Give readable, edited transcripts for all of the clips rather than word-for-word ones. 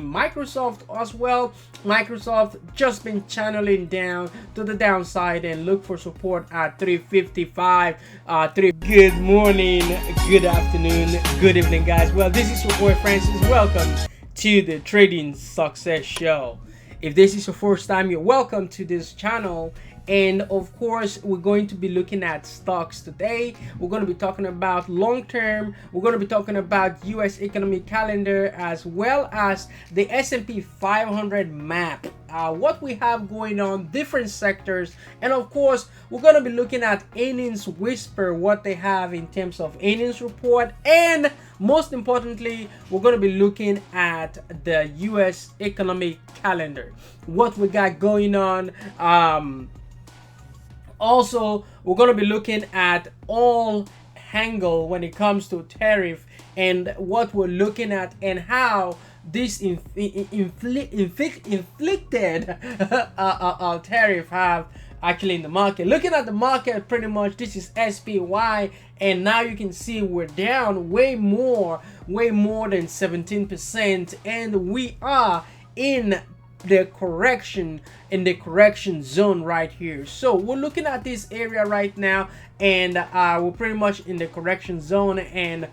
Microsoft as well. Microsoft just been channeling down to the downside and look for support at 355. Good morning, good afternoon, good evening, guys. Well, this is your boy Francis. Welcome to the Trading Success Show. If this is your first time, you're welcome to this channel. And of course, we're going to be looking at stocks today. We're going to be talking about long term. We're going to be talking about US economic calendar as well as the S&P 500 map, what we have going on, different sectors, and of course, we're going to be looking at earnings whisper, what they have in terms of earnings report, and most importantly, we're going to be looking at the US economic calendar, what we got going on. Also, we're going to be looking at all angle when it comes to tariff and what we're looking at and how this inflicted tariff have actually in the market. Looking at the market, pretty much this is SPY, and now you can see we're down way more than 17%, and we are in the correction zone right here. So we're looking at this area right now, and we're pretty much in the correction zone, and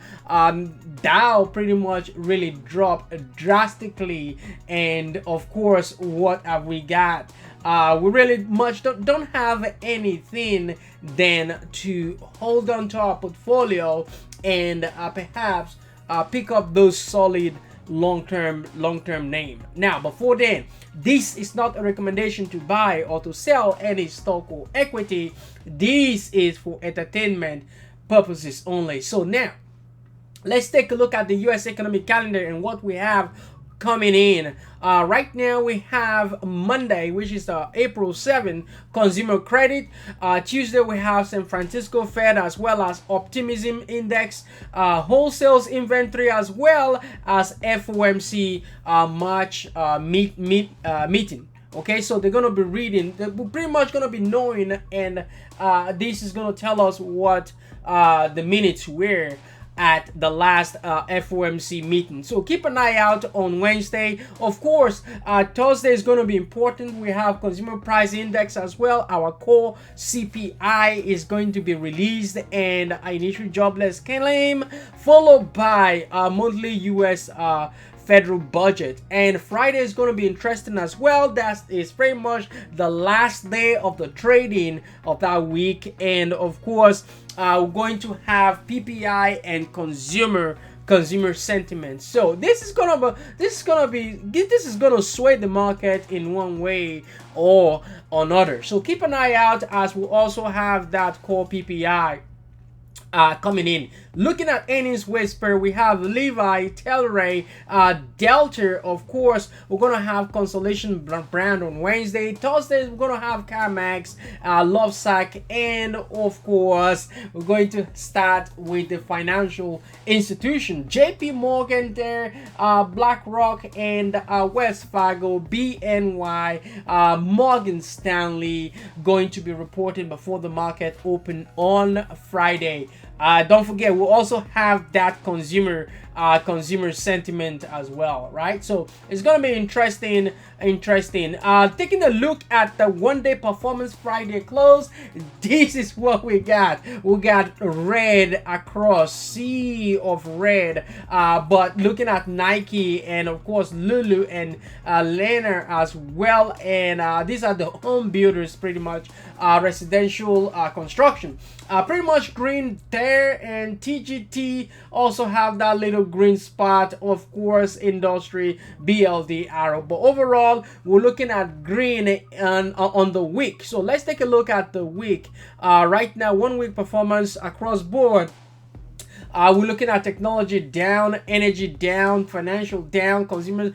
Dow pretty much really dropped drastically. And of course, what have we got? We really much don't have anything than to hold on to our portfolio and perhaps pick up those solid long-term name. Now, before then, this is not a recommendation to buy or to sell any stock or equity. This is for entertainment purposes only. So now, let's take a look at the US economic calendar and what we have coming in. Right now we have Monday, which is April 7th, consumer credit. Tuesday we have San Francisco Fed as well as optimism index, wholesales inventory as well as FOMC March meeting. Okay, so they're gonna be reading, we're pretty much gonna be knowing, and this is gonna tell us what the minutes were at the last FOMC meeting. So keep an eye out on Wednesday. Of course, Thursday is going to be important. We have consumer price index as well. Our core CPI is going to be released, and initial jobless claim, followed by monthly US federal budget. And Friday is going to be interesting as well. That is pretty much the last day of the trading of that week, and of course we're going to have PPI and consumer sentiment. So this is gonna sway the market in one way or another. So keep an eye out, as we also have that core PPI coming in. Looking at earnings whisper, we have Levi, Telray, Delta. Of course, we're gonna have Constellation Brand on Wednesday. Thursday, we're gonna have CarMax, Lovesac, and of course, we're going to start with the financial institution. JP Morgan there, BlackRock, and Wells Fargo, BNY, Morgan Stanley going to be reporting before the market open on Friday. Don't forget, we'll also have that consumer sentiment as well, right? So it's gonna be interesting. Taking a look at the one-day performance Friday close, this is what we got. We got red across, sea of red. But looking at Nike and of course Lulu and Lena as well, and these are the home builders, pretty much residential construction. Pretty much green there, and TGT also have that little green spot. Of course, industry, BLD arrow, but overall we're looking at green on the week. So let's take a look at the week. Right now, 1 week performance across board. We're looking at technology down, energy down, financial down, consumer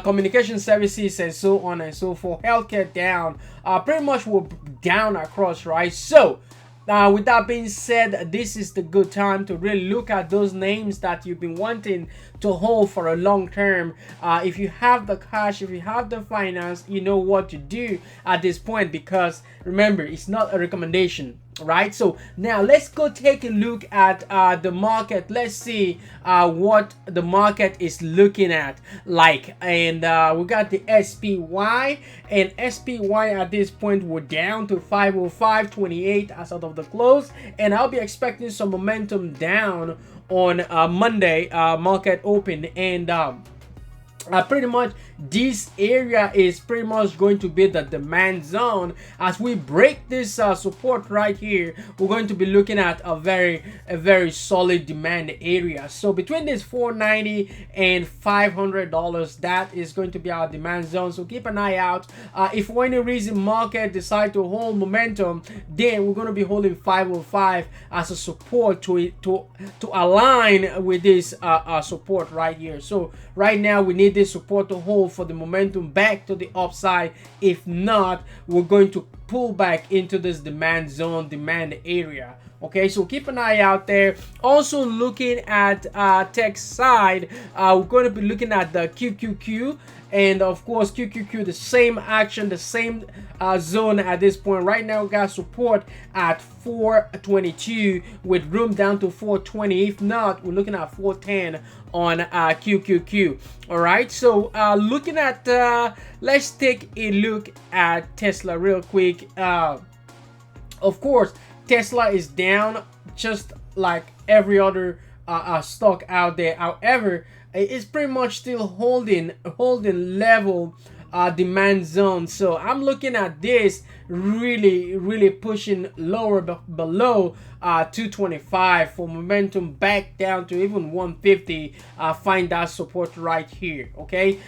communication services, and so on and so forth. Healthcare down. Pretty much we're down across, right? So with that being said, this is the good time to really look at those names that you've been wanting to hold for a long term. If you have the cash, if you have the finance, you know what to do at this point, because remember, it's not a recommendation. right? So now let's go take a look at the market. Let's see what the market is looking at like. And we got the SPY, and SPY at this point we're down to 505.28 as out of the close, and I'll be expecting some momentum down on Monday market open. And pretty much this area is pretty much going to be the demand zone. As we break this support right here, we're going to be looking at a very solid demand area. So between this $490 and $500, that is going to be our demand zone. So keep an eye out. If for any reason market decide to hold momentum, then we're going to be holding 505 as a support to align with this support right here. So right now we need this support to hold for the momentum back to the upside. If not, we're going to pull back into this demand zone, demand area. Okay, so keep an eye out there. Also looking at tech side, we're going to be looking at the QQQ, and of course QQQ, the same action, the same zone at this point. Right now we got support at 422 with room down to 420. If not, we're looking at 410 on QQQ. All right, so looking at let's take a look at Tesla real quick. Of course Tesla is down just like every other stock out there. However, it's pretty much still holding level demand zone. So I'm looking at this really pushing lower below 225 for momentum back down to even 150. Find that support right here. Okay,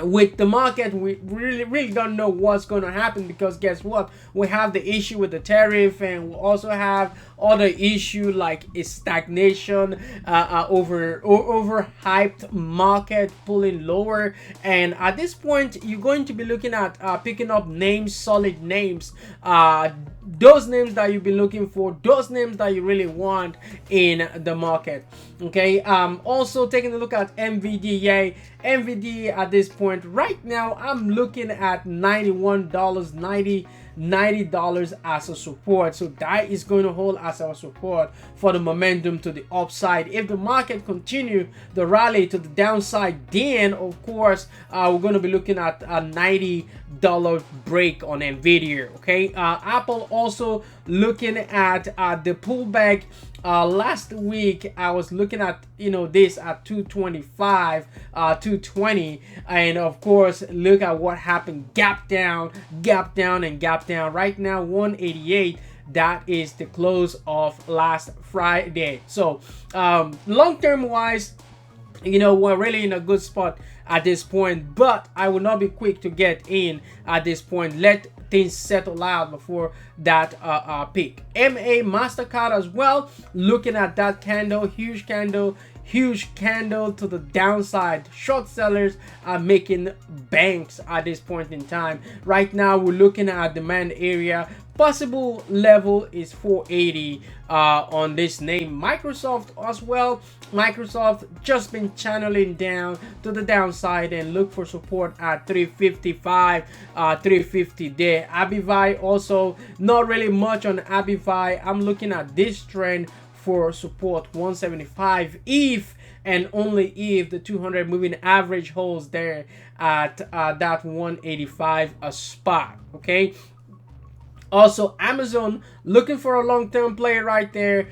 with the market, we really don't know what's going to happen, because guess what, we have the issue with the tariff, and we also have other issue like a stagnation, over hyped market pulling lower. And at this point you're going to be looking at picking up names, solid names, those names that you've been looking for, those names that you really want in the market. Okay, also taking a look at NVDA at this point right now, I'm looking at $91, $90 as a support. So that is going to hold as our support for the momentum to the upside. If the market continue the rally to the downside, then of course we're going to be looking at a $90 break on NVIDIA. Okay, Apple also looking at the pullback. Last week I was looking at this at 225, 220, and of course look at what happened. Gap down and gap down. Right now 188, that is the close of last Friday. So long-term wise, we're really in a good spot at this point, but I will not be quick to get in at this point. Let things settle out before that peak. MasterCard as well, looking at that candle, huge candle to the downside. Short sellers are making banks at this point in time. Right now we're looking at demand area. Possible level is 480 on this name. Microsoft as well. Microsoft just been channeling down to the downside and look for support at 355, 350 there. ABVI also not really much on ABVI. I'm looking at this trend for support 175 if and only if the 200 moving average holds there at that 185 a spot. Okay, also Amazon looking for a long-term play right there.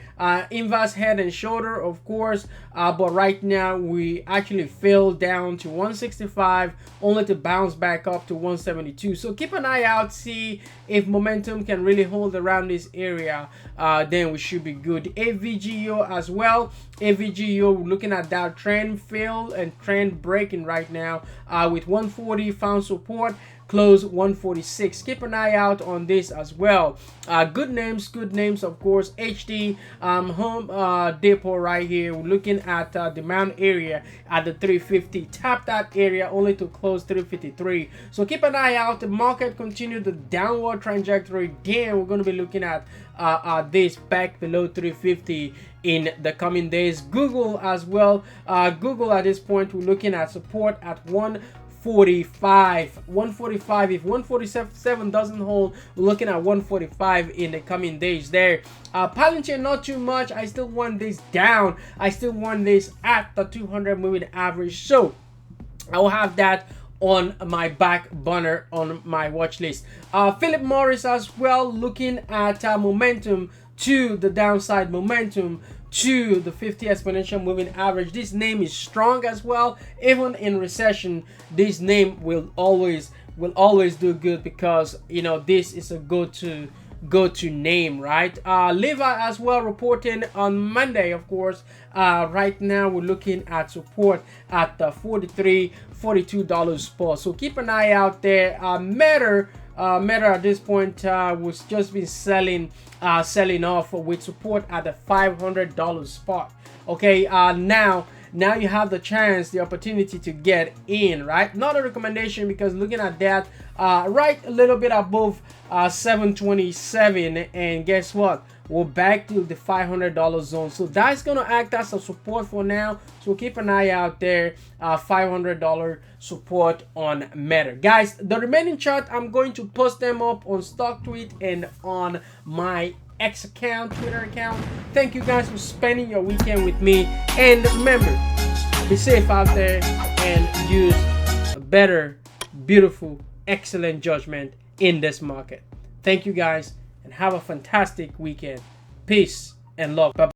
Invest head and shoulder, of course, but right now we actually fell down to 165 only to bounce back up to 172. So keep an eye out, see if momentum can really hold around this area, then we should be good. AVGO as well. AVGO looking at that trend fill and trend breaking right now, with 140 found support, close 146. Keep an eye out on this as well. Good names of course. HD Home Depot right here. We're looking at demand area at the 350. Tap that area only to close 353. So keep an eye out. The market continue the downward trajectory. Then we're going to be looking at this back below 350 in the coming days. Google as well. Google at this point we're looking at support at 145. 145. If 147 doesn't hold, we're looking at 145 in the coming days there. Palantir, not too much. I still want this down. I still want this at the 200 moving average. So I will have that on my back burner on my watch list. Philip Morris as well, looking at momentum to the downside, momentum to the 50 exponential moving average. This name is strong as well. Even in recession, this name will always do good, because you know this is a go-to name, right? Levi as well reporting on Monday, of course. Right now we're looking at support at the $42 spot, so keep an eye out there. Meta at this point was just been selling off with support at the $500 spot. Okay, now you have the chance, the opportunity to get in, right? Not a recommendation, because looking at that, right a little bit above 727, and guess what, we're back to the $500 zone, so that's gonna act as a support for now. So keep an eye out there. $500 support on Meta. Guys, the remaining chart, I'm going to post them up on StockTweet and on my X account, Twitter account. Thank you guys for spending your weekend with me, and remember, be safe out there and use a better, beautiful, excellent judgment in this market. Thank you guys, and have a fantastic weekend. Peace and love. Bye-bye.